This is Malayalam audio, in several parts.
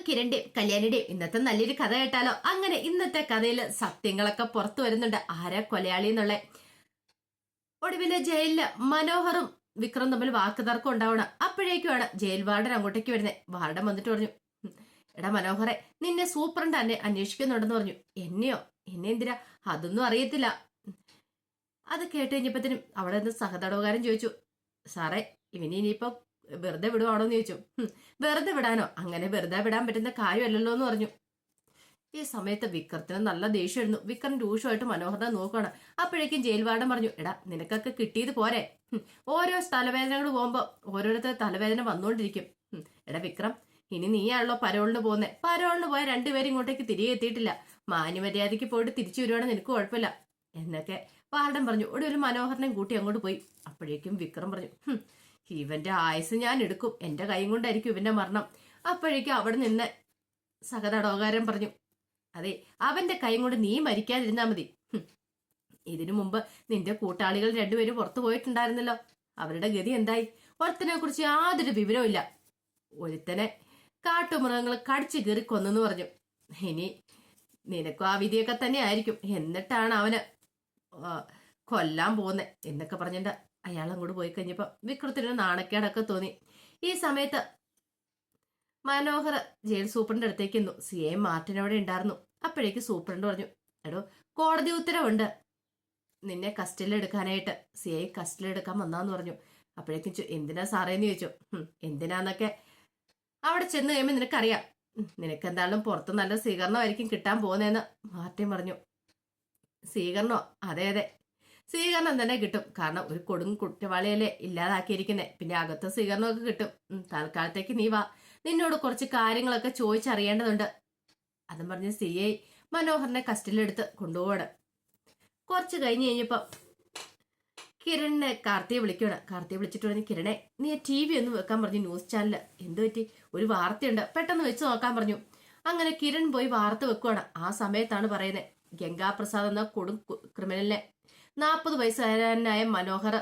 കിരണിന്റെയും കല്യാണിയുടെയും ഇന്നത്തെ നല്ലൊരു കഥ കേട്ടാലോ? അങ്ങനെ ഇന്നത്തെ കഥയിൽ സത്യങ്ങളൊക്കെ പുറത്തു വരുന്നുണ്ട്. ആരാ കൊലയാളി എന്നുള്ള. ഒടുവില് ജയിലില് മനോഹറും വിക്രം തമ്മിൽ വാക്കുതർക്കം ഉണ്ടാവണം. അപ്പോഴേക്കുമാണ് ജയിൽ വാർഡൻ അങ്ങോട്ടേക്ക് വരുന്നത്. വാർഡൻ വന്നിട്ട് പറഞ്ഞു, എടാ മനോഹറെ, നിന്നെ സൂപ്രണ്ട് തന്നെ അന്വേഷിക്കുന്നുണ്ടെന്ന് പറഞ്ഞു. എന്നെയോ? എന്നെ എന്തിനാ? അതൊന്നും അറിയത്തില്ല. അത് കേട്ട് കഴിഞ്ഞപ്പത്തിനും അവിടെ നിന്ന് സഹതടവുകാരൻ ചോദിച്ചു, സാറേ ഇവന് ഇനിയിപ്പോ വെറുതെ വിടുവാണോന്ന് ചോദിച്ചു. വെറുതെ വിടാനോ? അങ്ങനെ വെറുതെ വിടാൻ പറ്റുന്ന കാര്യമല്ലല്ലോ എന്ന് പറഞ്ഞു. ഈ സമയത്ത് വിക്രത്തിന് നല്ല ദേഷ്യമായിരുന്നു. വിക്രം രൂക്ഷമായിട്ട് മനോഹരനെ നോക്കുകയാണ്. അപ്പോഴേക്കും ജയിൽ വാർഡൻ പറഞ്ഞു, എടാ നിനക്കൊക്കെ കിട്ടിയത് പോരെ? ഓരോ തലവേദനകൾ പോകുമ്പോ ഓരോരുത്തർ തലവേദന വന്നുകൊണ്ടിരിക്കും. എടാ വിക്രം, ഇനി നീയാണല്ലോ പരോളിന് പോകുന്നത്. പരോളിന് പോയ രണ്ടുപേരും ഇങ്ങോട്ടേക്ക് തിരികെ എത്തിയിട്ടില്ല. മാന്യമര്യാദയ്ക്ക് പോയിട്ട് തിരിച്ചു വരുവാണെങ്കിൽ നിനക്ക് കുഴപ്പമില്ല എന്നൊക്കെ വാർഡൻ പറഞ്ഞു. ഒടുവിൽ മനോഹരനെയും കൂട്ടി അങ്ങോട്ട് പോയി. അപ്പോഴേക്കും വിക്രം പറഞ്ഞു, ഇവന്റെ ആയുസ് ഞാൻ എടുക്കും. എന്റെ കൈ കൊണ്ടായിരിക്കും ഇവന്റെ മരണം. അപ്പോഴേക്കും അവിടെ നിന്ന് സഹതടവുകാരൻ പറഞ്ഞു, അതെ, അവന്റെ കൈ കൊണ്ട് നീ മരിക്കാതിരുന്നാ മതി. ഇതിനു മുമ്പ് നിന്റെ കൂട്ടാളികൾ രണ്ടുപേരും പുറത്തു പോയിട്ടുണ്ടായിരുന്നല്ലോ. അവരുടെ ഗതി എന്തായി? ഒരുത്തനെ കുറിച്ച് യാതൊരു വിവരവും ഇല്ല. ഒരുത്തനെ കാട്ടുമൃഗങ്ങൾ കടിച്ചു കീറി കൊന്നെന്ന് പറഞ്ഞു. ഇനി നിനക്കും ആ വിധിയൊക്കെ തന്നെ ആയിരിക്കും. എന്നിട്ടാണ് അവന് കൊല്ലാൻ പോകുന്നത് എന്നൊക്കെ പറഞ്ഞിട്ട് അയാൾ അങ്ങോട്ട് പോയി കഴിഞ്ഞപ്പോ വിക്രത്തിന് നാണക്കേടൊക്കെ തോന്നി. ഈ സമയത്ത് മനോഹർ ജയിൽ സൂപ്രണ്ട് അടുത്തേക്ക് എന്നു. സി ഐ മാർട്ടിൻ അവിടെ ഉണ്ടായിരുന്നു. അപ്പോഴേക്ക് സൂപ്രണ്ട് പറഞ്ഞു, എടോ കോടതി ഉത്തരവുണ്ട് നിന്നെ കസ്റ്റഡിയിൽ എടുക്കാനായിട്ട്. സി ഐ കസ്റ്റഡിയിൽ എടുക്കാൻ വന്നാന്ന് പറഞ്ഞു. അപ്പോഴേക്കും എന്തിനാ സാറേന്ന് ചോദിച്ചു. എന്തിനാന്നൊക്കെ അവിടെ ചെന്ന് കഴിയുമ്പോൾ നിനക്കറിയാം. നിനക്ക് എന്തായാലും പുറത്ത് നല്ല സ്വീകരണമായിരിക്കും കിട്ടാൻ പോകുന്നതെന്ന് മാർട്ടിൻ പറഞ്ഞു. സ്വീകരണോ? അതെ അതെ, സ്വീകരണം തന്നെ കിട്ടും. കാരണം ഒരു കൊടും കുറ്റവാളിയല്ലേ ഇല്ലാതാക്കിയിരിക്കുന്നേ. പിന്നെ അകത്ത് സ്വീകരണമൊക്കെ കിട്ടും. തൽക്കാലത്തേക്ക് നീ വാ, നിന്നോട് കുറച്ച് കാര്യങ്ങളൊക്കെ ചോദിച്ചറിയേണ്ടതുണ്ട്. അതും പറഞ്ഞ് സി ഐ മനോഹറിനെ കസ്റ്റഡിയിലെടുത്ത് കൊണ്ടുപോവാണ്. കുറച്ച് കഴിഞ്ഞപ്പോ കിരണിനെ കാർത്തിയെ വിളിക്കണം. കാർത്തിയെ വിളിച്ചിട്ട് പറഞ്ഞു, കിരണെ നീ ടി വി ഒന്ന് വെക്കാൻ പറഞ്ഞു. ന്യൂസ് ചാനല് എന്ത് പറ്റി? ഒരു വാർത്തയുണ്ട്, പെട്ടെന്ന് വെച്ച് നോക്കാൻ പറഞ്ഞു. അങ്ങനെ കിരൺ പോയി വാർത്ത വെക്കുവാണ്. ആ സമയത്താണ് പറയുന്നത്, ഗംഗാപ്രസാദ് എന്ന കൊടും ക്രിമിനലിനെ 40 വയസ്സുകാരനായ മനോഹർ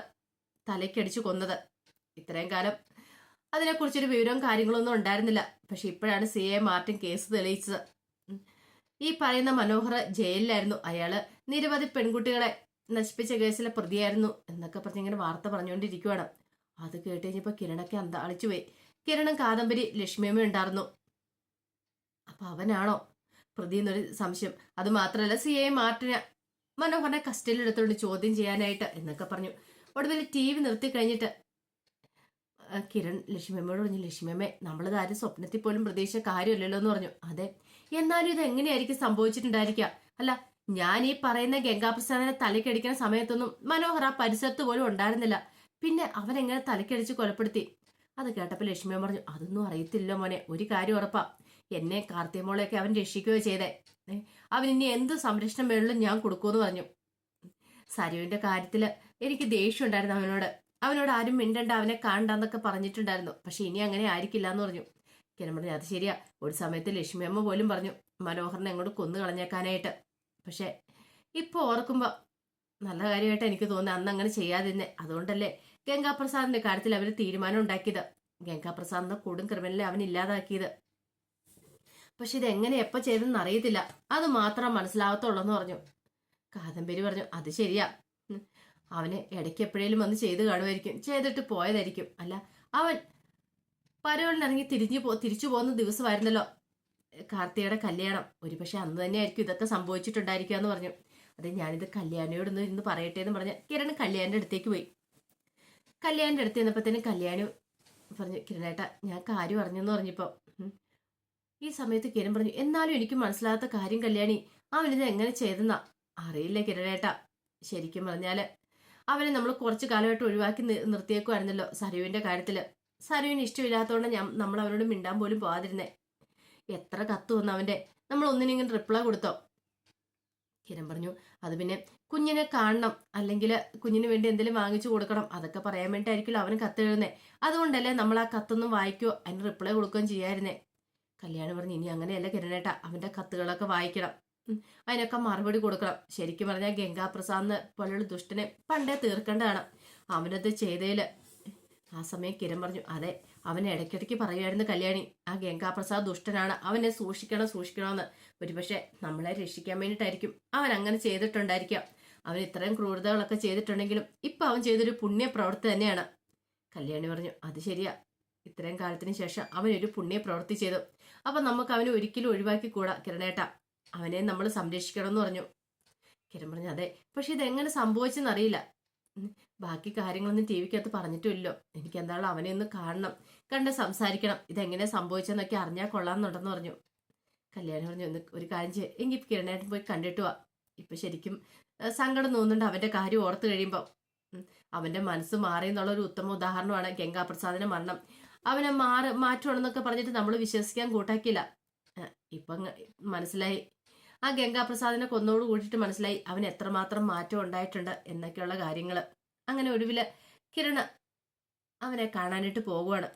തലയ്ക്കടിച്ചു കൊന്നത്. ഇത്രയും കാലം അതിനെക്കുറിച്ചൊരു വിവരവും കാര്യങ്ങളൊന്നും ഉണ്ടായിരുന്നില്ല. പക്ഷെ ഇപ്പോഴാണ് സി ഐ മാർട്ടിൻ കേസ് തെളിയിച്ചത്. ഈ പറയുന്ന മനോഹർ ജയിലിലായിരുന്നു. അയാള് നിരവധി പെൺകുട്ടികളെ നശിപ്പിച്ച കേസിലെ പ്രതിയായിരുന്നു എന്നൊക്കെ പറഞ്ഞ് ഇങ്ങനെ വാർത്ത പറഞ്ഞുകൊണ്ടിരിക്കുവാണ്. അത് കേട്ട് കഴിഞ്ഞപ്പോ കിരണൊക്കെ അന്താളിച്ചു പോയി. കിരണും കാദംബരി ലക്ഷ്മിയമ്മ ഉണ്ടായിരുന്നു. അപ്പൊ അവനാണോ പ്രതി എന്നൊരു സംശയം. അത് മാത്രമല്ല സി ഐ മാർട്ടിന് മനോഹരനെ കസ്റ്റഡിയിൽ എടുത്തോണ്ട് ചോദ്യം ചെയ്യാനായിട്ട് എന്നൊക്കെ പറഞ്ഞു. ഒടുവിൽ ടി വി നിർത്തി കഴിഞ്ഞിട്ട് കിരൺ ലക്ഷ്മിയമ്മയോട് പറഞ്ഞു, ലക്ഷ്മിയമ്മേ, നമ്മളിത് ആരും സ്വപ്നത്തിൽ പോലും പ്രതീക്ഷിച്ച കാര്യമല്ലല്ലോ എന്ന് പറഞ്ഞു. അതെ, എന്നാലും ഇത് എങ്ങനെയായിരിക്കും സംഭവിച്ചിട്ടുണ്ടായിരിക്കുക? അല്ല, ഞാൻ ഈ പറയുന്ന ഗംഗാപ്രസാദിനെ തലക്കടിക്കുന്ന സമയത്തൊന്നും മനോഹർ ആ പരിസരത്ത് പോലും ഉണ്ടായിരുന്നില്ല. പിന്നെ അവൻ എങ്ങനെ തലക്കടിച്ച് കൊലപ്പെടുത്തി? അത് കേട്ടപ്പോൾ ലക്ഷ്മിയമ്മ പറഞ്ഞു, അതൊന്നും അറിയത്തില്ല മോനെ. ഒരു കാര്യം ഉറപ്പാ, എന്നെ കാർത്തിയമോളെയൊക്കെ അവൻ രക്ഷിക്കുകയോ ചെയ്തേ. അവൻ ഇനി എന്ത് സംരക്ഷണം വേണമെങ്കിലും ഞാൻ കൊടുക്കുമെന്ന് പറഞ്ഞു. സരുവിന്റെ കാര്യത്തില് എനിക്ക് ദേഷ്യം ഉണ്ടായിരുന്നു അവനോട്. അവനോട് ആരും മിണ്ടണ്ട, അവനെ കാണണ്ടെന്നൊക്കെ പറഞ്ഞിട്ടുണ്ടായിരുന്നു. പക്ഷെ ഇനി അങ്ങനെ ആയിരിക്കില്ല എന്ന് പറഞ്ഞു. കിരൺ പറഞ്ഞു, അത് ശരിയാ. ഒരു സമയത്ത് ലക്ഷ്മിയമ്മ പോലും പറഞ്ഞു മനോഹറിനെ അങ്ങോട്ട് കൊന്നു കളഞ്ഞേക്കാനായിട്ട്. പക്ഷെ ഇപ്പൊ ഓർക്കുമ്പോ നല്ല കാര്യമായിട്ട് എനിക്ക് തോന്നുന്നത് അന്ന് അങ്ങനെ ചെയ്യാതിരുന്നേ. അതുകൊണ്ടല്ലേ ഗംഗാപ്രസാദിന്റെ കാര്യത്തിൽ അവര് തീരുമാനം ഉണ്ടാക്കിയത്. ഗംഗാപ്രസാദിന്റെ കൊടും ക്രിമിനലിനെ അവൻ ഇല്ലാതാക്കിയത്. പക്ഷെ ഇതെങ്ങനെ എപ്പോ ചെയ്തെന്ന് അറിയത്തില്ല. അത് മാത്രം മനസ്സിലാവത്തുള്ളൂ എന്ന് പറഞ്ഞു. കാദംബരി പറഞ്ഞു, അത് ശരിയാ. അവന് ഇടയ്ക്ക് എപ്പോഴേലും വന്ന് ചെയ്ത് കാണുമായിരിക്കും, ചെയ്തിട്ട് പോയതായിരിക്കും. അല്ല, അവൻ പരോളിനിറങ്ങി തിരിച്ചു പോകുന്ന ദിവസമായിരുന്നല്ലോ കാർത്തികയുടെ കല്യാണം. ഒരു പക്ഷെ അന്ന് തന്നെ ആയിരിക്കും ഇതൊക്കെ സംഭവിച്ചിട്ടുണ്ടായിരിക്കുക എന്ന് പറഞ്ഞു. അതെ, ഞാനിത് കല്യാണിയോടൊന്ന് ഇന്ന് പറയട്ടെ എന്ന് പറഞ്ഞ് കിരൺ കല്യാണിന്റെ അടുത്തേക്ക് പോയി. കല്യാണിന്റെ അടുത്ത് ചെന്നപ്പോഴത്തേനും കല്യാണി പറഞ്ഞു, കിരണേട്ടാ ഞാൻ കാര്യം അറിഞ്ഞെന്ന് പറഞ്ഞപ്പോ ഈ സമയത്ത് കിരൺ പറഞ്ഞു, എന്നാലും എനിക്ക് മനസ്സിലാത്ത കാര്യം കല്യാണി, അവനിത് എങ്ങനെ ചെയ്തെന്നാ? അറിയില്ല കിരണേട്ടാ. ശരിക്കും പറഞ്ഞാല് അവനെ നമ്മൾ കുറച്ചു കാലമായിട്ട് ഒഴിവാക്കി നിർത്തിയേക്കുമായിരുന്നല്ലോ സരുവിന്റെ കാര്യത്തില്. സരുവിന് ഇഷ്ടമില്ലാത്തതുകൊണ്ട് നമ്മൾ അവനോട് മിണ്ടാൻ പോലും പോകാതിരുന്നേ. എത്ര കത്ത് വന്നു അവന്റെ, നമ്മൾ ഒന്നിനെങ്കിലും റിപ്ലൈ കൊടുത്തോ? കിരൺ പറഞ്ഞു, അത് പിന്നെ കുഞ്ഞിനെ കാണണം, അല്ലെങ്കിൽ കുഞ്ഞിന് വേണ്ടി എന്തെങ്കിലും വാങ്ങിച്ചു കൊടുക്കണം, അതൊക്കെ പറയാൻ വേണ്ടിയിട്ടായിരിക്കുമല്ലോ അവന് കത്ത് എഴുതുന്നേ. അതുകൊണ്ടല്ലേ നമ്മൾ ആ കത്തൊന്നും വായിക്കോ അതിന് റിപ്ലൈ കൊടുക്കുകയും ചെയ്യായിരുന്നേ. കല്യാണി പറഞ്ഞു, ഇനി അങ്ങനെയല്ല കിരണേട്ടാ, അവന്റെ കത്തുകളൊക്കെ വായിക്കണം, അതിനൊക്കെ മറുപടി കൊടുക്കണം. ശരിക്കും പറഞ്ഞാൽ ഗംഗാപ്രസാദിന് പോലുള്ള ദുഷ്ടനെ പണ്ടേ തീർക്കേണ്ടതാണ്. അവനത് ചെയ്തേല് ആ സമയം കിരൺ പറഞ്ഞു, അതെ, അവൻ ഇടയ്ക്കിടയ്ക്ക് പറയുമായിരുന്നു കല്യാണി, ആ ഗംഗാപ്രസാദ് ദുഷ്ടനാണ്, അവനെ സൂക്ഷിക്കണം സൂക്ഷിക്കണമെന്ന്. ഒരുപക്ഷെ നമ്മളെ രക്ഷിക്കാൻ വേണ്ടിയിട്ടായിരിക്കും അവൻ അങ്ങനെ ചെയ്തിട്ടുണ്ടായിരിക്കാം. അവൻ ഇത്രയും ക്രൂരതകളൊക്കെ ചെയ്തിട്ടുണ്ടെങ്കിലും ഇപ്പൊ അവൻ ചെയ്തൊരു പുണ്യ പ്രവൃത്തി തന്നെയാണ്. കല്യാണി പറഞ്ഞു, അത് ശരിയാ, ഇത്രയും കാലത്തിന് ശേഷം അവനൊരു പുണ്യ പ്രവൃത്തി ചെയ്തു. അപ്പൊ നമുക്ക് അവനെ ഒരിക്കലും ഒഴിവാക്കിക്കൂടാ കിരണേട്ട, അവനെ നമ്മൾ സംരക്ഷിക്കണം എന്ന് പറഞ്ഞു. കിരൺ പറഞ്ഞു, അതെ, പക്ഷെ ഇതെങ്ങനെ സംഭവിച്ചെന്നറിയില്ല. ബാക്കി കാര്യങ്ങളൊന്നും ടി വിക്കകത്ത് പറഞ്ഞിട്ടുമില്ലോ. എനിക്ക് എന്തായാലും അവനെ ഒന്ന് കാണണം, കണ്ട് സംസാരിക്കണം, ഇതെങ്ങനെ സംഭവിച്ചെന്നൊക്കെ അറിഞ്ഞാൽ കൊള്ളാമെന്നുണ്ടെന്ന് പറഞ്ഞു. കല്യാണി പറഞ്ഞു, ഒന്ന് ഒരു കാര്യം ചെയ്യ, എങ്കിൽ കിരണേട്ടൻ പോയി കണ്ടിട്ട് വാ. ഇപ്പൊ ശരിക്കും സങ്കടം തോന്നുന്നുണ്ട് അവന്റെ കാര്യം ഓർത്ത് കഴിയുമ്പോൾ. അവന്റെ മനസ്സ് മാറി എന്നുള്ളൊരു ഉത്തമ ഉദാഹരണമാണ് ഗംഗാപ്രസാദിന്റെ മരണം. അവനെ മാറ്റുവാണെന്നൊക്കെ പറഞ്ഞിട്ട് നമ്മൾ വിശ്വസിക്കാൻ കൂട്ടാക്കില്ല. ഇപ്പൊ മനസ്സിലായി, ആ ഗംഗാപ്രസാദിനെ കൊന്നോട് കൂടിയിട്ട് മനസ്സിലായി അവൻ എത്രമാത്രം മാറ്റം ഉണ്ടായിട്ടുണ്ട് എന്നൊക്കെയുള്ള കാര്യങ്ങൾ. അങ്ങനെ ഒടുവില് കിരൺ അവനെ കാണാനായിട്ട് പോകുവാണ്.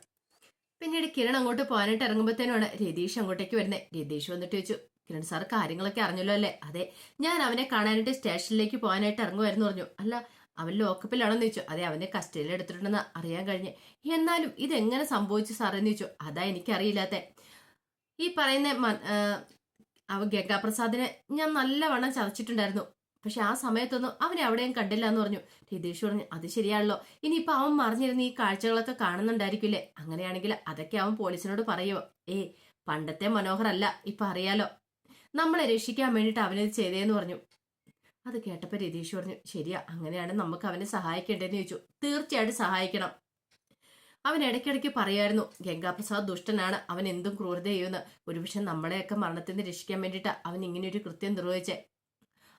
പിന്നീട് കിരൺ അങ്ങോട്ട് പോകാനായിട്ട് ഇറങ്ങുമ്പോഴത്തേനുമാണ് രതീഷ് അങ്ങോട്ടേക്ക് വരുന്നത്. രതീഷ് വന്നിട്ട് ചോദിച്ചു, കിരൺ സാർ കാര്യങ്ങളൊക്കെ അറിഞ്ഞല്ലോ അല്ലേ? അതെ, ഞാൻ അവനെ കാണാനായിട്ട് സ്റ്റേഷനിലേക്ക് പോകാനായിട്ട് ഇറങ്ങുമായിരുന്നു പറഞ്ഞു. അല്ല, അവൻ ലോക്കപ്പിലാണെന്ന് ചോദിച്ചു. അതെ, അവനെ കസ്റ്റഡിയിൽ എടുത്തിട്ടുണ്ടെന്ന് അറിയാൻ കഴിഞ്ഞ്. എന്നാലും ഇതെങ്ങനെ സംഭവിച്ചു സാറെന്ന് ചോദിച്ചു. അതാ എനിക്കറിയില്ലാത്ത. ഈ പറയുന്ന അവൻ ഗംഗാപ്രസാദിനെ ഞാൻ നല്ലവണ്ണം ചതച്ചിട്ടുണ്ടായിരുന്നു, പക്ഷെ ആ സമയത്തൊന്നും അവനെ അവിടെയും കണ്ടില്ല എന്ന് പറഞ്ഞു. രതീഷ് പറഞ്ഞു, അത് ശരിയാണല്ലോ, ഇനിയിപ്പൊ അവൻ മറിഞ്ഞിരുന്ന് ഈ കാഴ്ചകളൊക്കെ കാണുന്നുണ്ടായിരിക്കില്ലേ? അങ്ങനെയാണെങ്കിൽ അതൊക്കെ അവൻ പോലീസിനോട് പറയുമോ? പണ്ടത്തെ മനോഹർ അല്ല, ഇപ്പൊ അറിയാലോ, നമ്മളെ രക്ഷിക്കാൻ വേണ്ടിയിട്ട് അവനത് ചെയ്തേന്ന് പറഞ്ഞു. അത് കേട്ടപ്പോ രതീഷ് പറഞ്ഞു, ശരിയാ, അങ്ങനെയാണ് നമുക്ക് അവനെ സഹായിക്കേണ്ടതെന്ന് ചോദിച്ചു. തീർച്ചയായിട്ടും സഹായിക്കണം. അവൻ ഇടയ്ക്കിടയ്ക്ക് പറയായിരുന്നു ഗംഗാപ്രസാദ് ദുഷ്ടനാണ്, അവൻ എന്തും ക്രൂരത ചെയ്യുമെന്ന്. ഒരുപക്ഷെ നമ്മളെയൊക്കെ മരണത്തിൽ നിന്ന് രക്ഷിക്കാൻ വേണ്ടിയിട്ടാ അവൻ ഇങ്ങനെ ഒരു കൃത്യം നിർവഹിച്ചേ.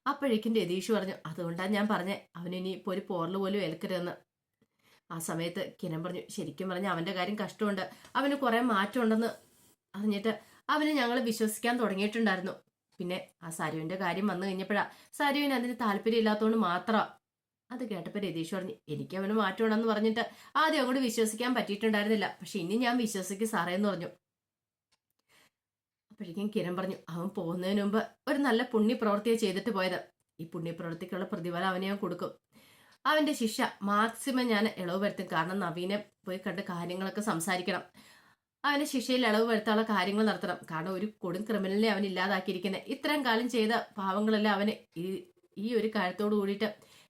അപ്പോഴേക്കും രതീഷ് പറഞ്ഞു, അതുകൊണ്ടാണ് ഞാൻ പറഞ്ഞേ അവനിനി ഇപ്പോൾ ഒരു പോറൽ പോലും ഏൽക്കരുതെന്ന്. ആ സമയത്ത് കിരൺ പറഞ്ഞു, ശരിക്കും പറഞ്ഞ അവന്റെ കാര്യം കഷ്ടമുണ്ട്, അവന് കുറെ മാറ്റം ഉണ്ടെന്ന് അറിഞ്ഞിട്ട് അവന് ഞങ്ങൾ വിശ്വസിക്കാൻ തുടങ്ങിയിട്ടുണ്ടായിരുന്നു. പിന്നെ ആ സരുവിന്റെ കാര്യം വന്നു കഴിഞ്ഞപ്പോഴാ സരുവിന് അതിന് താല്പര്യം ഇല്ലാത്തതുകൊണ്ട് മാത്രമാ. അത് കേട്ടപ്പോ രതീഷ് പറഞ്ഞു, എനിക്ക് അവന് മാറ്റമുണ്ടെന്ന് പറഞ്ഞിട്ട് ആദ്യം അങ്ങോട്ട് വിശ്വസിക്കാൻ പറ്റിയിട്ടുണ്ടായിരുന്നില്ല, പക്ഷെ ഇനി ഞാൻ വിശ്വസിക്കും സാറേ എന്ന് പറഞ്ഞു. അപ്പോഴേക്കും കിരൺ പറഞ്ഞു, അവൻ പോകുന്നതിന് മുമ്പ് ഒരു നല്ല പുണ്യപ്രവൃത്തിയെ ചെയ്തിട്ട് പോയത്. ഈ പുണ്യപ്രവൃത്തിക്കുള്ള പ്രതിഫലം അവനെ ഞാൻ കൊടുക്കും. അവന്റെ ശിക്ഷ മാക്സിമം ഞാൻ ഇളവ് വരുത്തും. കാരണം നവീനെ പോയി കണ്ട് കാര്യങ്ങളൊക്കെ സംസാരിക്കണം. അവന്റെ ശിക്ഷയിൽ ഇളവ് വരുത്താനുള്ള കാര്യങ്ങൾ നടത്തണം. കാരണം ഒരു കൊടും ക്രിമിനലിനെ അവൻ ഇല്ലാതാക്കിയിരിക്കുന്നത്. ഇത്രയും കാലം ചെയ്ത പാവങ്ങളെല്ലാം അവന് ഈ ഒരു കാര്യത്തോട് കൂടിയിട്ട്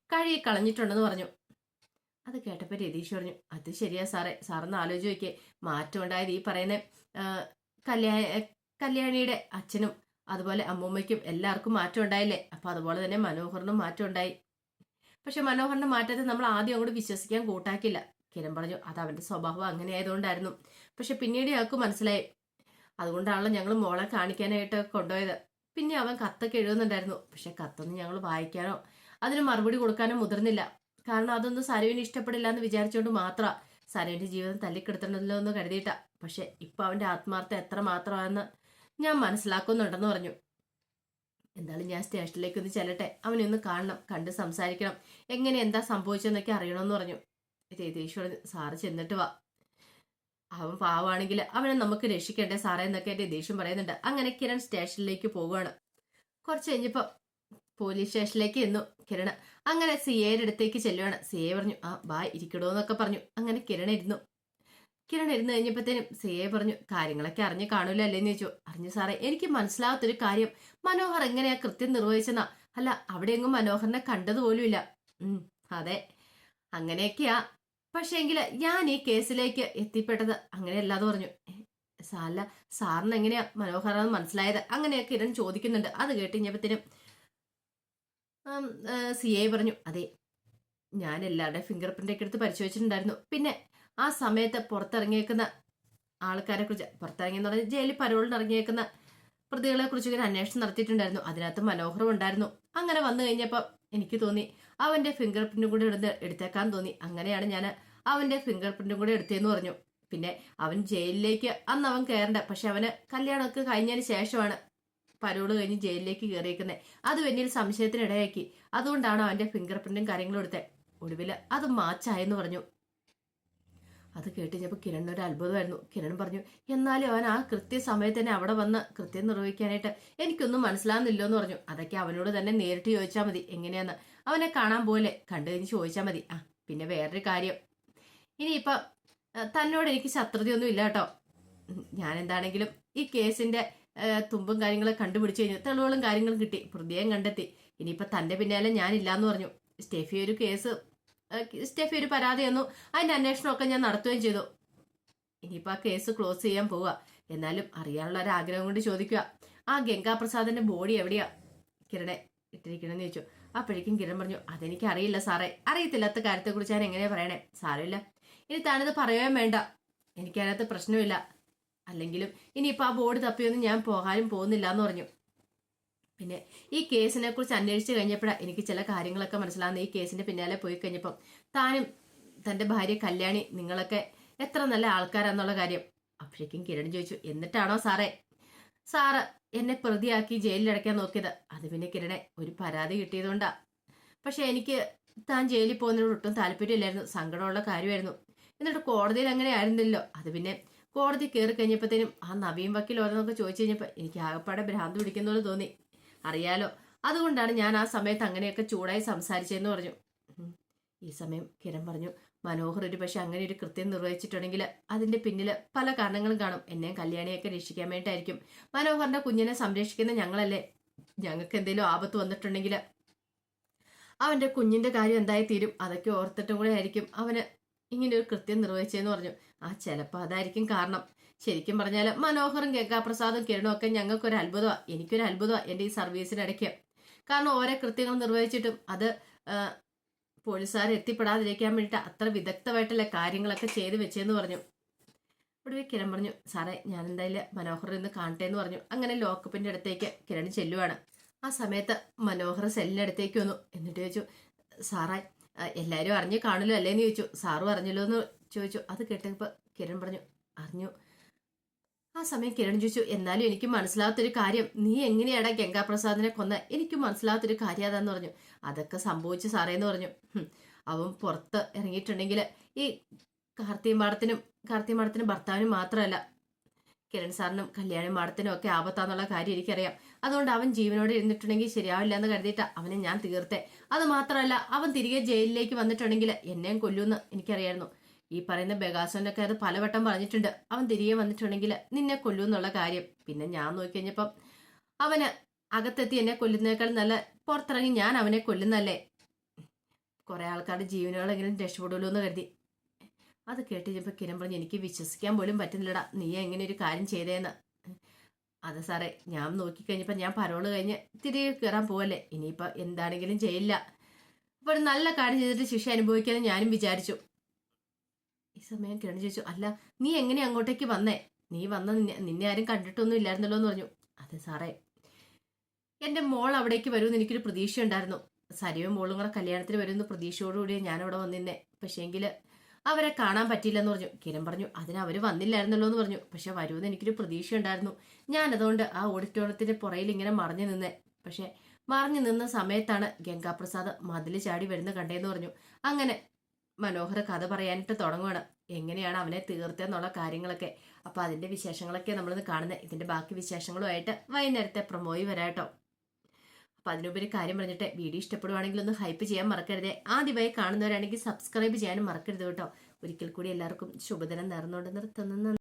കഴുകി കളഞ്ഞിട്ടുണ്ടെന്ന് പറഞ്ഞു. അത് കേട്ടപ്പോൾ രതീഷ് പറഞ്ഞു, അത് ശരിയാ സാറേ, സാറൊന്ന് ആലോചിച്ച് നോക്കിയേ, മാറ്റം ഉണ്ടായത് ഈ പറയുന്ന കല്യാണിയുടെ അച്ഛനും അതുപോലെ അമ്മൂമ്മയ്ക്കും എല്ലാവർക്കും മാറ്റം ഉണ്ടായില്ലേ? അപ്പൊ അതുപോലെ തന്നെ മനോഹറിനും മാറ്റം ഉണ്ടായി. പക്ഷെ മനോഹറിന്റെ മാറ്റത്തെ നമ്മൾ ആദ്യം അങ്ങോട്ട് വിശ്വസിക്കാൻ കൂട്ടാക്കില്ല. കിരൺ പറഞ്ഞു, അത് അവന്റെ സ്വഭാവം അങ്ങനെ ആയതുകൊണ്ടായിരുന്നു. പക്ഷെ പിന്നീട് ഞങ്ങൾക്ക് മനസ്സിലായി, അതുകൊണ്ടാണല്ലോ ഞങ്ങൾ മോളെ കാണിക്കാനായിട്ട് കൊണ്ടുപോയത്. പിന്നെ അവൻ കത്തൊക്കെ എഴുതുന്നുണ്ടായിരുന്നു, പക്ഷെ കത്തൊന്നും ഞങ്ങൾ വായിക്കാനോ അതിന് മറുപടി കൊടുക്കാനോ മുതിർന്നില്ല. കാരണം അതൊന്നും സരുവിന് ഇഷ്ടപ്പെടില്ല എന്ന് വിചാരിച്ചുകൊണ്ട് മാത്രമാണ് സരുവിന്റെ ജീവിതം തല്ലിക്കെടുത്തണല്ലോ എന്ന് കരുതിയിട്ടാ. പക്ഷെ ഇപ്പൊ അവന്റെ ആത്മാർത്ഥം എത്ര മാത്രമാണെന്ന് ഞാൻ മനസ്സിലാക്കുന്നുണ്ടെന്ന് പറഞ്ഞു. എന്തായാലും ഞാൻ സ്റ്റേഷനിലേക്ക് ഒന്ന് ചെല്ലട്ടെ, അവനെ ഒന്ന് കാണണം, കണ്ട് സംസാരിക്കണം, എങ്ങനെ എന്താ സംഭവിച്ചെന്നൊക്കെ അറിയണമെന്ന് പറഞ്ഞു. രതീഷ് പറഞ്ഞു, സാറ് ചെന്നിട്ട് വാ, അവൻ പാവാണെങ്കിൽ അവനെ നമുക്ക് രക്ഷിക്കണ്ടേ സാറേ എന്നൊക്കെ രതീഷും പറയുന്നുണ്ട്. അങ്ങനെ കിരൺ സ്റ്റേഷനിലേക്ക് പോവുകയാണ്. കുറച്ച് കഴിഞ്ഞപ്പോ പോലീസ് സ്റ്റേഷനിലേക്ക് എന്നു കിരൺ. അങ്ങനെ സിഐയുടെ അടുത്തേക്ക് ചെല്ലുവാണ്. സിഐ പറഞ്ഞു, ആ ബാ ഇരിക്കടോ എന്നൊക്കെ പറഞ്ഞു. അങ്ങനെ കിരൺ ഇരുന്നു കഴിഞ്ഞപ്പോഴത്തേനും സിഐ പറഞ്ഞു, കാര്യങ്ങളൊക്കെ അറിഞ്ഞു കാണൂല അല്ലേന്ന് ചോദിച്ചു. അറിഞ്ഞു സാറേ, എനിക്ക് മനസ്സിലാവാത്തൊരു കാര്യം, മനോഹർ എങ്ങനെയാ കൃത്യം നിർവഹിച്ചെന്നാ. അല്ല, അവിടെ എങ്ങും മനോഹറിനെ കണ്ടതുപോലുമില്ല. അതെ, അങ്ങനെയൊക്കെയാ, പക്ഷെ എങ്കില് ഞാൻ ഈ കേസിലേക്ക് എത്തിപ്പെട്ടത് അങ്ങനെയല്ലാതെ പറഞ്ഞു. അല്ല, സാറിന് എങ്ങനെയാ മനോഹറാന്ന് മനസ്സിലായത്? അങ്ങനെയൊക്കെ കിരൺ ചോദിക്കുന്നുണ്ട്. അത് കേട്ടിഞ്ഞപ്പത്തിനും സിഐ പറഞ്ഞു, അതെ, ഞാൻ എല്ലാവരുടെയും ഫിംഗർ പ്രിന്റ് ഒക്കെ എടുത്ത് പരിശോധിച്ചിട്ടുണ്ടായിരുന്നു. പിന്നെ ആ സമയത്ത് പുറത്തിറങ്ങിയേക്കുന്ന ആൾക്കാരെ കുറിച്ച്, പുറത്തിറങ്ങിയെന്ന് പറഞ്ഞാൽ ജയിലിൽ പരോളിന് ഇറങ്ങിയേക്കുന്ന പ്രതികളെ കുറിച്ച് ഇങ്ങനെ അന്വേഷണം നടത്തിയിട്ടുണ്ടായിരുന്നു. അതിനകത്ത് മനോഹരം ഉണ്ടായിരുന്നു. അങ്ങനെ വന്നു കഴിഞ്ഞപ്പോൾ എനിക്ക് തോന്നി അവന്റെ ഫിംഗർ പ്രിന്റും കൂടി എടുത്തേക്കാൻ തോന്നി. അങ്ങനെയാണ് ഞാൻ അവന്റെ ഫിംഗർ പ്രിന്റും കൂടി എടുത്തേന്ന് പറഞ്ഞു. പിന്നെ അവൻ ജയിലിലേക്ക് അന്ന് അവൻ കയറണ്ട, പക്ഷെ അവന് കല്യാണമൊക്കെ കഴിഞ്ഞതിന് ശേഷമാണ് പരോള് കഴിഞ്ഞ് ജയിലിലേക്ക് കയറിയേക്കുന്നത്. അത് വലിയൊരു സംശയത്തിന് ഇടയാക്കി. അതുകൊണ്ടാണ് അവന്റെ ഫിംഗർ പ്രിന്റും കാര്യങ്ങളും എടുത്തത്. ഒടുവിൽ അത് മാച്ചായെന്ന് പറഞ്ഞു. അത് കേട്ടുകഴിഞ്ഞപ്പോൾ കിരണിനൊരു അത്ഭുതമായിരുന്നു. കിരൺ പറഞ്ഞു, എന്നാലും അവൻ ആ കൃത്യസമയത്ത് തന്നെ അവിടെ വന്ന് കൃത്യം നിർവഹിക്കാനായിട്ട് എനിക്കൊന്നും മനസ്സിലാകുന്നില്ലോ എന്ന് പറഞ്ഞു. അതൊക്കെ അവനോട് തന്നെ നേരിട്ട് ചോദിച്ചാൽ മതി, എങ്ങനെയാന്ന്. അവനെ കാണാൻ പോലെ കണ്ടു കഴിഞ്ഞ് ചോദിച്ചാൽ മതി. പിന്നെ വേറൊരു കാര്യം, ഇനിയിപ്പം തന്നോട് എനിക്ക് ശത്രുതയൊന്നും ഇല്ല കേട്ടോ. ഞാൻ എന്താണെങ്കിലും ഈ കേസിന്റെ തുമ്പും കാര്യങ്ങളും കണ്ടുപിടിച്ചു കഴിഞ്ഞു, തെളിവുകളും കാര്യങ്ങളും കിട്ടി, പ്രതിയെ കണ്ടെത്തി. ഇനിയിപ്പൊ തന്റെ പിന്നാലെ ഞാനില്ലാന്ന് പറഞ്ഞു. സ്റ്റെഫി ഒരു കേസ്, സ്റ്റെഫി ഒരു പരാതി തന്നു, അതിന്റെ അന്വേഷണമൊക്കെ ഞാൻ നടത്തുകയും ചെയ്തു. ഇനിയിപ്പോ ആ കേസ് ക്ലോസ് ചെയ്യാൻ പോവുക. എന്നാലും അറിയാനുള്ള ഒരു ആഗ്രഹം കൊണ്ട് ചോദിക്കുക, ആ ഗംഗാപ്രസാദിന്റെ ബോഡി എവിടെയാ കിരണെ ഇട്ടിരിക്കണമെന്ന് ചോദിച്ചു. അപ്പോഴേക്കും കിരൺ പറഞ്ഞു, അതെനിക്ക് അറിയില്ല സാറേ, അറിയത്തില്ലാത്ത കാര്യത്തെക്കുറിച്ച് ഞാൻ എങ്ങനെയാ പറയണേ. സാരമില്ല, ഇനി താനിത് പറയുകയും വേണ്ട, എനിക്കതിനകത്ത് പ്രശ്നമില്ല. അല്ലെങ്കിലും ഇനിയിപ്പോൾ ആ ബോർഡ് തപ്പിയൊന്നും ഞാൻ പോകാനും പോകുന്നില്ല എന്ന് പറഞ്ഞു. പിന്നെ ഈ കേസിനെ കുറിച്ച് അന്വേഷിച്ച് കഴിഞ്ഞപ്പോഴാണ് എനിക്ക് ചില കാര്യങ്ങളൊക്കെ മനസ്സിലാകുന്നത്. ഈ കേസിന്റെ പിന്നാലെ പോയി കഴിഞ്ഞപ്പം താനും തന്റെ ഭാര്യ കല്യാണി നിങ്ങളൊക്കെ എത്ര നല്ല ആൾക്കാരാന്നുള്ള കാര്യം. അപ്പോഴേക്കും കിരൺ ചോദിച്ചു, എന്നിട്ടാണോ സാറ് എന്നെ പ്രതിയാക്കി ജയിലിലടയ്ക്കാൻ നോക്കിയത്? അത് പിന്നെ കിരണെ ഒരു പരാതി കിട്ടിയതുകൊണ്ടാ. പക്ഷെ എനിക്ക് താൻ ജയിലിൽ പോകുന്നതിനോട് ഒട്ടും താല്പര്യമില്ലായിരുന്നു, സങ്കടമുള്ള കാര്യമായിരുന്നു. എന്നിട്ട് കോടതിയിൽ അങ്ങനെ ആയിരുന്നില്ലല്ലോ. അത് പിന്നെ കോടതി കയറി കഴിഞ്ഞപ്പോഴത്തേനും ആ നവീൻ വക്കീൽ ഓരോന്നൊക്കെ ചോദിച്ചു കഴിഞ്ഞപ്പോൾ എനിക്ക് ആകപ്പാടെ ഭ്രാന്ത് പിടിക്കുന്ന പോലെ തോന്നി. അറിയാലോ, അതുകൊണ്ടാണ് ഞാൻ ആ സമയത്ത് അങ്ങനെയൊക്കെ ചൂടായി സംസാരിച്ചതെന്ന് പറഞ്ഞു. ഈ സമയം കിരൺ പറഞ്ഞു, മനോഹർ ഒരു പക്ഷെ അങ്ങനെ ഒരു കൃത്യം നിർവഹിച്ചിട്ടുണ്ടെങ്കിൽ അതിന്റെ പിന്നിൽ പല കാരണങ്ങളും കാണും. എന്നെയും കല്യാണിയൊക്കെ രക്ഷിക്കാൻ വേണ്ടിയിട്ടായിരിക്കും. മനോഹറിന്റെ കുഞ്ഞിനെ സംരക്ഷിക്കുന്ന ഞങ്ങളല്ലേ, ഞങ്ങൾക്ക് എന്തെങ്കിലും ആപത്ത് വന്നിട്ടുണ്ടെങ്കിൽ അവന്റെ കുഞ്ഞിന്റെ കാര്യം എന്തായി തീരും, അതൊക്കെ ഓർത്തിട്ടും കൂടെ ആയിരിക്കും അവന് ഇങ്ങനെ ഒരു കൃത്യം നിർവഹിച്ചതെന്ന് പറഞ്ഞു. ചിലപ്പോൾ അതായിരിക്കും കാരണം. ശരിക്കും പറഞ്ഞാൽ മനോഹറും ഗംഗാപ്രസാദും കിരണും ഒക്കെ ഞങ്ങൾക്കൊരു അത്ഭുതമാണ്, എനിക്കൊരു അത്ഭുതമാണ് എൻ്റെ ഈ സർവീസിനിടയ്ക്ക്. കാരണം ഓരോ കൃത്യങ്ങൾ നിർവഹിച്ചിട്ടും അത് പോലീസുകാരെ എത്തിപ്പെടാതിരിക്കാൻ വേണ്ടിയിട്ട് അത്ര വിദഗ്ധമായിട്ടുള്ള കാര്യങ്ങളൊക്കെ ചെയ്ത് വെച്ചെന്ന് പറഞ്ഞു. ഒടുവിൽ കിരൺ പറഞ്ഞു, സാറേ ഞാൻ എന്തായാലും മനോഹർ ഇന്ന് കാണട്ടെ എന്ന് പറഞ്ഞു. അങ്ങനെ ലോക്കപ്പിന്റെ അടുത്തേക്ക് കിരൺ ചെല്ലുവാണ്. ആ സമയത്ത് മനോഹർ സെല്ലിന്റെ അടുത്തേക്ക് വന്നു. എന്നിട്ട് ചോദിച്ചു, സാറേ എല്ലാവരും അറിഞ്ഞു കാണുമല്ലോ അല്ലേന്ന് ചോദിച്ചു. സാറും അറിഞ്ഞല്ലോ എന്ന് ചോദിച്ചു. അത് കേട്ടപ്പോൾ കിരൺ പറഞ്ഞു, അറിഞ്ഞു. ആ സമയം കിരൺ ചോദിച്ചു, എന്നാലും എനിക്ക് മനസ്സിലാത്തൊരു കാര്യം, നീ എങ്ങനെയാടാ ഗംഗാപ്രസാദിനെ കൊന്ന? എനിക്ക് മനസ്സിലാത്തൊരു കാര്യം അതാന്ന് പറഞ്ഞു. അതൊക്കെ സംഭവിച്ചു സാറേന്ന് പറഞ്ഞു. അവൻ പുറത്ത് ഇറങ്ങിയിട്ടുണ്ടെങ്കിൽ ഈ കാർത്തിക മാഡത്തിനും ഭർത്താവിനും മാത്രമല്ല കിരൺ സാറിനും കല്യാണി മാഡത്തിനും ഒക്കെ ആപത്താന്നുള്ള കാര്യം എനിക്കറിയാം. അതുകൊണ്ട് അവൻ ജീവനോടെ ഇരുന്നിട്ടുണ്ടെങ്കിൽ ശരിയാവില്ല എന്ന് കരുതിയിട്ടാ അവനെ ഞാൻ തീർത്തെ. അത് മാത്രമല്ല, അവൻ തിരികെ ജയിലിലേക്ക് വന്നിട്ടുണ്ടെങ്കിൽ എന്നെയും കൊല്ലുമെന്ന് എനിക്കറിയായിരുന്നു. ഈ പറയുന്ന ബഗാസോനൊക്കെ അത് പലവട്ടം പറഞ്ഞിട്ടുണ്ട്, അവൻ തിരികെ വന്നിട്ടുണ്ടെങ്കിൽ നിന്നെ കൊല്ലുമെന്നുള്ള കാര്യം. പിന്നെ ഞാൻ നോക്കിക്കഴിഞ്ഞപ്പം അവന് അകത്തെത്തി എന്നെ കൊല്ലുന്നേക്കാൾ നല്ല പുറത്തിറങ്ങി ഞാൻ അവനെ കൊല്ലുന്നല്ലേ. കുറെ ആൾക്കാരുടെ ജീവനുകളെങ്കിലും രക്ഷപ്പെടുമല്ലോ എന്ന് കരുതി. അത് കേട്ട് കഴിഞ്ഞപ്പോൾ കിരൺ പറഞ്ഞു, എനിക്ക് വിശ്വസിക്കാൻ പോലും പറ്റുന്നില്ലടാ, നീ എങ്ങനെ ഒരു കാര്യം ചെയ്തേന്ന്. അത് സാറേ, ഞാൻ നോക്കിക്കഴിഞ്ഞപ്പോൾ ഞാൻ പരോള് കഴിഞ്ഞ് തിരികെ കയറാൻ പോവല്ലേ, ഇനിയിപ്പോൾ എന്താണെങ്കിലും ചെയ്യില്ല. അപ്പോൾ ഒരു നല്ല കാര്യം ചെയ്തിട്ട് ശിക്ഷ അനുഭവിക്കാമെന്ന് ഞാനും വിചാരിച്ചു. ഈ സമയം കിരൺ ചോദിച്ചു, അല്ല നീ എങ്ങനെ അങ്ങോട്ടേക്ക് വന്നേ? നീ വന്ന നിന്നെ ആരും കണ്ടിട്ടൊന്നും ഇല്ലായിരുന്നല്ലോ എന്ന് പറഞ്ഞു. അതെ സാറേ, എൻ്റെ മോൾ അവിടേക്ക് വരുമെന്ന് എനിക്കൊരു പ്രതീക്ഷ ഉണ്ടായിരുന്നു. സരിയും മോളും കൂടെ കല്യാണത്തിന് വരുമെന്ന് പ്രതീക്ഷയോടുകൂടി ഞാനവിടെ വന്നിരുന്നേ. പക്ഷേങ്കിൽ അവരെ കാണാൻ പറ്റിയില്ലെന്ന് പറഞ്ഞു. കിരൺ പറഞ്ഞു, അതിന് അവർ വന്നില്ലായിരുന്നല്ലോ എന്ന് പറഞ്ഞു. പക്ഷെ വരുമെന്ന് എനിക്കൊരു പ്രതീക്ഷ ഉണ്ടായിരുന്നു. ഞാനതുകൊണ്ട് ആ ഓഡിറ്റോറിയത്തിന്റെ പുറയിൽ ഇങ്ങനെ മറഞ്ഞു നിന്നേ. പക്ഷെ മറഞ്ഞു നിന്ന സമയത്താണ് ഗംഗാപ്രസാദ് മതിൽ ചാടി വരുന്ന കണ്ടേന്ന് പറഞ്ഞു. അങ്ങനെ മനോഹർ കഥ പറയാനായിട്ട് തുടങ്ങുകയാണ്, എങ്ങനെയാണ് അവനെ തീർത്തെന്നുള്ള കാര്യങ്ങളൊക്കെ. അപ്പൊ അതിന്റെ വിശേഷങ്ങളൊക്കെ നമ്മളിന്ന് കാണുന്നത്. ഇതിന്റെ ബാക്കി വിശേഷങ്ങളുമായിട്ട് വൈകുന്നേരത്തെ പ്രൊമോയി വരാട്ടോ. അപ്പൊ അതിനുപരി കാര്യം പറഞ്ഞിട്ട് വീഡിയോ ഇഷ്ടപ്പെടുവാണെങ്കിൽ ഒന്ന് ഹൈപ്പ് ചെയ്യാൻ മറക്കരുതേ. ആദ്യമായി കാണുന്നവരാണെങ്കിൽ സബ്സ്ക്രൈബ് ചെയ്യാനും മറക്കരുത് കേട്ടോ. ഒരിക്കൽ കൂടി എല്ലാവർക്കും ശുഭദിനം നേർന്നുകൊണ്ട് നിർത്തുന്നു.